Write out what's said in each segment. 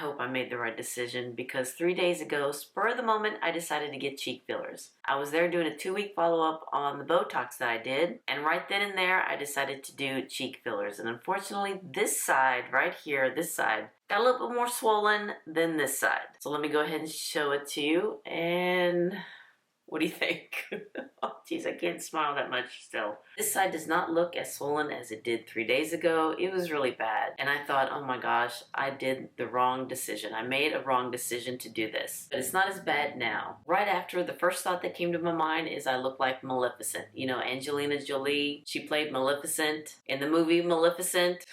hope I made the right decision because 3 days ago, spur of the moment, I decided to get cheek fillers. I was there doing a 2-week follow-up on the Botox that I did, and right then and there, I decided to do cheek fillers. And unfortunately, this side right here, this side, got a little bit more swollen than this side. So let me go ahead and show it to you, and what do you think? Oh, geez, I can't smile that much still. This side does not look as swollen as it did 3 days ago. It was really bad. And I thought, oh my gosh, I did the wrong decision. I made a wrong decision to do this. But it's not as bad now. Right after, the first thought that came to my mind is I look like Maleficent. You know, Angelina Jolie, she played Maleficent in the movie Maleficent.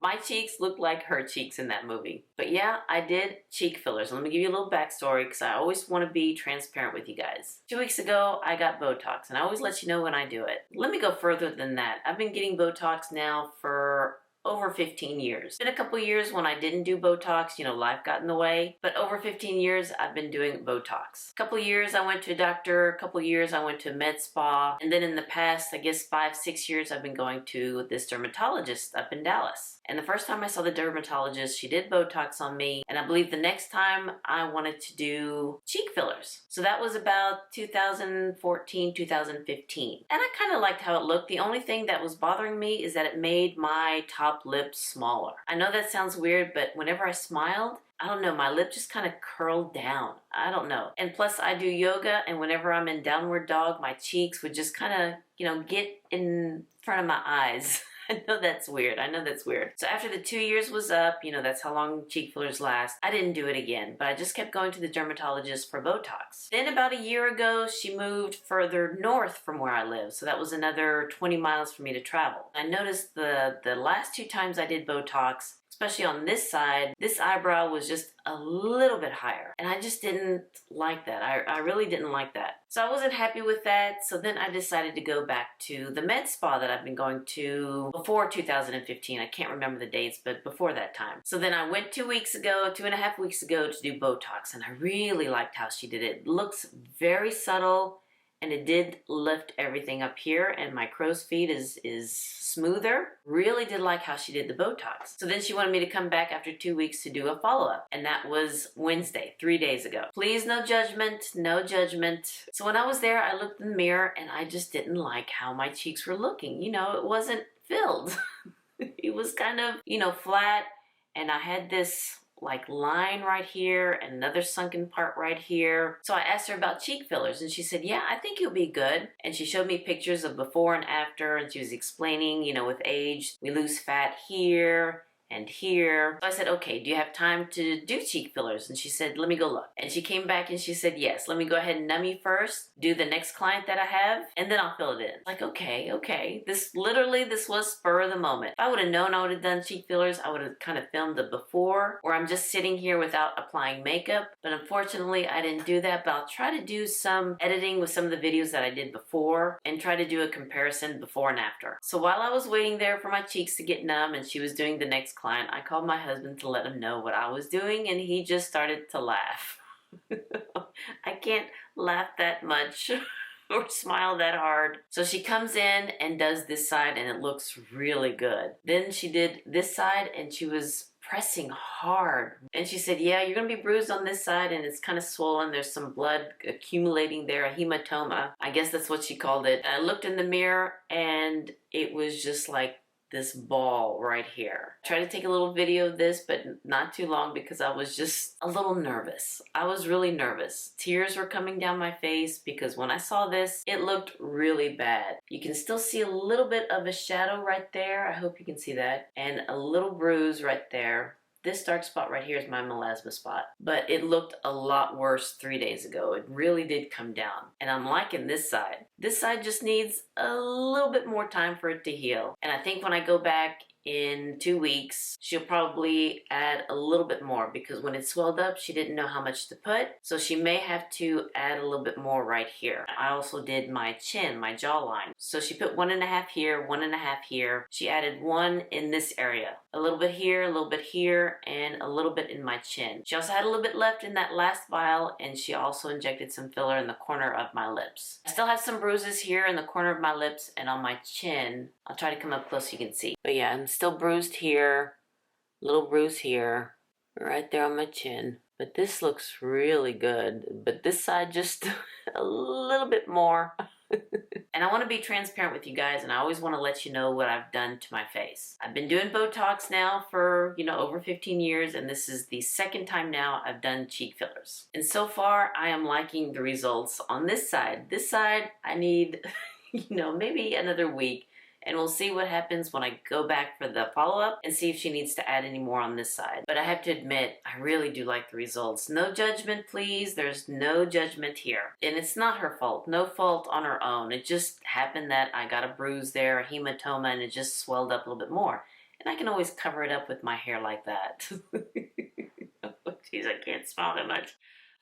My cheeks look like her cheeks in that movie. But yeah, I did cheek fillers. Let me give you a little backstory because I always want to be transparent with you guys. 2 weeks ago, I got Botox, and I always let you know when I do it. Let me go further than that. I've been getting Botox now for over 15 years. It's been a couple years when I didn't do Botox, you know, life got in the way, but over 15 years I've been doing Botox. A couple years I went to a doctor, a couple years I went to a med spa, and then in the past, I guess 5-6 years, I've been going to this dermatologist up in Dallas. And the first time I saw the dermatologist, she did Botox on me, and I believe the next time I wanted to do cheek fillers. So that was about 2014, 2015. And I kind of liked how it looked. The only thing that was bothering me is that it made my top lip smaller. I know that sounds weird, but whenever I smiled, I don't know, my lip just kind of curled down. I don't know. And plus I do yoga, and whenever I'm in downward dog, my cheeks would just kind of, you know, get in front of my eyes. I know that's weird. I know that's weird. So after the 2 years was up, you know, that's how long cheek fillers last, I didn't do it again, but I just kept going to the dermatologist for Botox. Then about a year ago, she moved further north from where I live. So that was another 20 miles for me to travel. I noticed the last 2 times I did Botox, especially on this side, this eyebrow was just a little bit higher. And I just didn't like that. I really didn't like that. So I wasn't happy with that. So then I decided to go back to the med spa that I've been going to before 2015. I can't remember the dates, but before that time. So then I went 2 weeks ago, 2.5 weeks ago to do Botox. And I really liked how she did it. It looks very subtle. And it did lift everything up here, and my crow's feet is smoother. Really did like how she did the Botox. So then she wanted me to come back after 2 weeks to do a follow-up, and that was Wednesday, 3 days ago. Please, no judgment, no judgment. So when I was there, I looked in the mirror, and I just didn't like how my cheeks were looking. You know, it wasn't filled. It was kind of, you know, flat, and I had this like line right here and another sunken part right here. So I asked her about cheek fillers, and she said, yeah, I think you'll be good. And she showed me pictures of before and after, and she was explaining, you know, with age, we lose fat here and here. So I said, okay, do you have time to do cheek fillers? And she said, let me go look. And she came back and she said, yes, let me go ahead and numb you first, do the next client that I have, and then I'll fill it in. Like, okay. This was spur of the moment. If I would have known I would have done cheek fillers, I would have kind of filmed the before, where I'm just sitting here without applying makeup. But unfortunately, I didn't do that, but I'll try to do some editing with some of the videos that I did before and try to do a comparison before and after. So while I was waiting there for my cheeks to get numb and she was doing the next client, I called my husband to let him know what I was doing, and he just started to laugh. I can't laugh that much or smile that hard. So she comes in and does this side, and it looks really good. Then she did this side, and she was pressing hard. And she said, yeah, you're gonna be bruised on this side, and it's kind of swollen. There's some blood accumulating there, a hematoma. I guess that's what she called it. And I looked in the mirror, and it was just like this ball right here. I tried to take a little video of this, but not too long because I was just a little nervous. I was really nervous. Tears were coming down my face because when I saw this, it looked really bad. You can still see a little bit of a shadow right there. I hope you can see that. And a little bruise right there. This dark spot right here is my melasma spot, but it looked a lot worse 3 days ago. It really did come down, and I'm liking this side. This side just needs a little bit more time for it to heal, and I think when I go back in 2 weeks, she'll probably add a little bit more because when it swelled up, she didn't know how much to put. So she may have to add a little bit more right here. I also did my chin, my jawline. So she put 1.5 here, 1.5 here. She added 1 in this area. A little bit here, a little bit here, and a little bit in my chin. She also had a little bit left in that last vial, and she also injected some filler in the corner of my lips. I still have some bruises here in the corner of my lips and on my chin. I'll try to come up close so you can see. But yeah, I'm still bruised here, little bruise here, right there on my chin. But this looks really good. But this side just a little bit more. And I want to be transparent with you guys, and I always want to let you know what I've done to my face. I've been doing Botox now for, over 15 years, and this is the second time now I've done cheek fillers. And so far, I am liking the results on this side. This side, I need, maybe another week. And we'll see what happens when I go back for the follow-up and see if she needs to add any more on this side. But I have to admit, I really do like the results. No judgment, please. There's no judgment here. And it's not her fault. No fault on her own. It just happened that I got a bruise there, a hematoma, and it just swelled up a little bit more. And I can always cover it up with my hair like that. Jeez, I can't smile that much.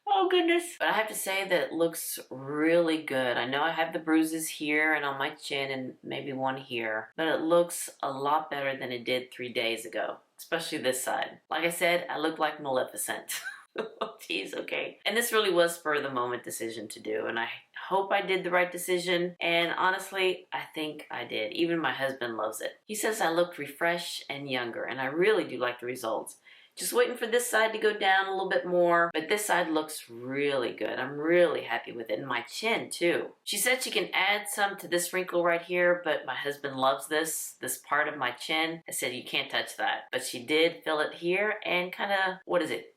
Oh goodness. But I have to say that it looks really good. I know I have the bruises here and on my chin and maybe one here, but it looks a lot better than it did 3 days ago, especially this side. Like I said, I look like Maleficent. Oh geez, okay. And this really was spur of the moment decision to do, and I hope I did the right decision, and honestly, I think I did. Even my husband loves it. He says I look refreshed and younger, and I really do like the results. Just waiting for this side to go down a little bit more, but this side looks really good. I'm really happy with it, and my chin too. She said she can add some to this wrinkle right here, but my husband loves this part of my chin. I said you can't touch that, but she did fill it here and kind of,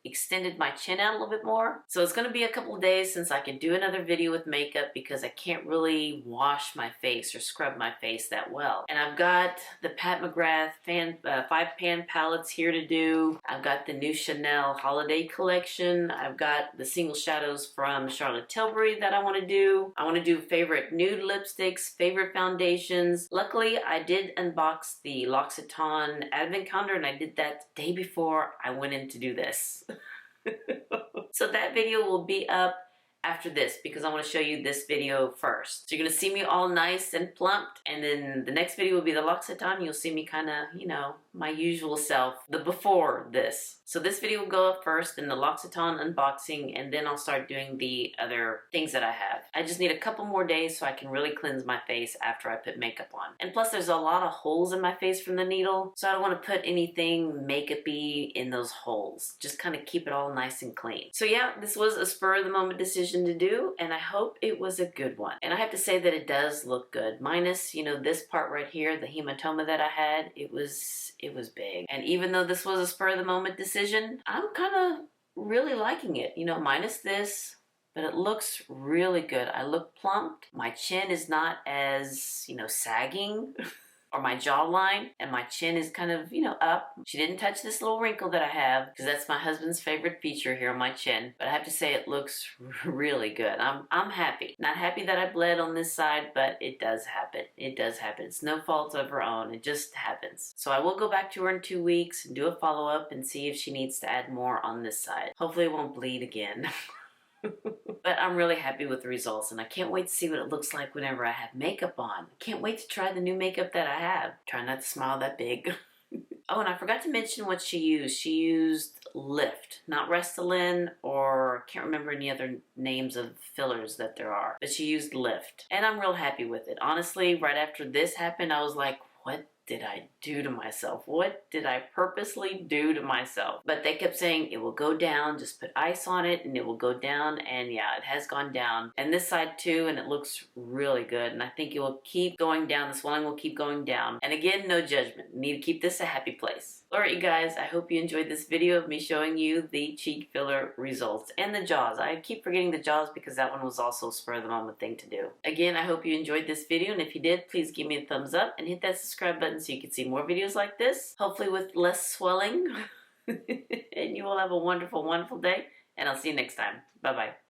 extended my chin out a little bit more. So it's gonna be a couple of days since I can do another video with makeup because I can't really wash my face or scrub my face that well. And I've got the Pat McGrath 5-pan palettes here to do. I've got the new Chanel holiday collection. I've got the single shadows from Charlotte Tilbury that I want to do. I want to do favorite nude lipsticks, favorite foundations. Luckily, I did unbox the L'Occitane advent calendar, and I did that the day before I went in to do this. So that video will be up after this because I want to show you this video first. So you're going to see me all nice and plumped, and then the next video will be the L'Occitane. You'll see me kind of, my usual self, the before this. So this video will go up first in the L'Occitane unboxing, and then I'll start doing the other things that I have. I just need a couple more days so I can really cleanse my face after I put makeup on. And plus there's a lot of holes in my face from the needle, so I don't want to put anything makeup-y in those holes. Just kind of keep it all nice and clean. So yeah, this was a spur of the moment decision to do, and I hope it was a good one. And I have to say that it does look good. Minus, this part right here, the hematoma that I had, it was big. And even though this was a spur of the moment decision, I'm kind of really liking it. Minus this, but it looks really good. I look plumped. My chin is not as, sagging. Or my jawline, and my chin is kind of, up. She didn't touch this little wrinkle that I have because that's my husband's favorite feature here on my chin. But I have to say it looks really good. I'm happy. Not happy that I bled on this side, but it does happen. It does happen. It's no fault of her own. It just happens. So I will go back to her in 2 weeks and do a follow-up and see if she needs to add more on this side. Hopefully it won't bleed again. But I'm really happy with the results, and I can't wait to see what it looks like whenever I have makeup on. Can't wait to try the new makeup that I have. Try not to smile that big. Oh, and I forgot to mention what she used. She used Lift, not Restylane, or can't remember any other names of fillers that there are. But she used Lift, and I'm real happy with it. Honestly, right after this happened, I was like, what did I do to myself? What did I purposely do to myself? But they kept saying it will go down, just put ice on it and it will go down, and yeah, it has gone down. And this side too, and it looks really good, and I think it will keep going down. The swelling will keep going down. And again, no judgment. You need to keep this a happy place. Alright you guys, I hope you enjoyed this video of me showing you the cheek filler results and the jaws. I keep forgetting the jaws because that one was also a spur of the moment thing to do. Again, I hope you enjoyed this video, and if you did, please give me a thumbs up and hit that subscribe button so you can see more videos like this, hopefully with less swelling. And you all have a wonderful, wonderful day, and I'll see you next time. Bye-bye.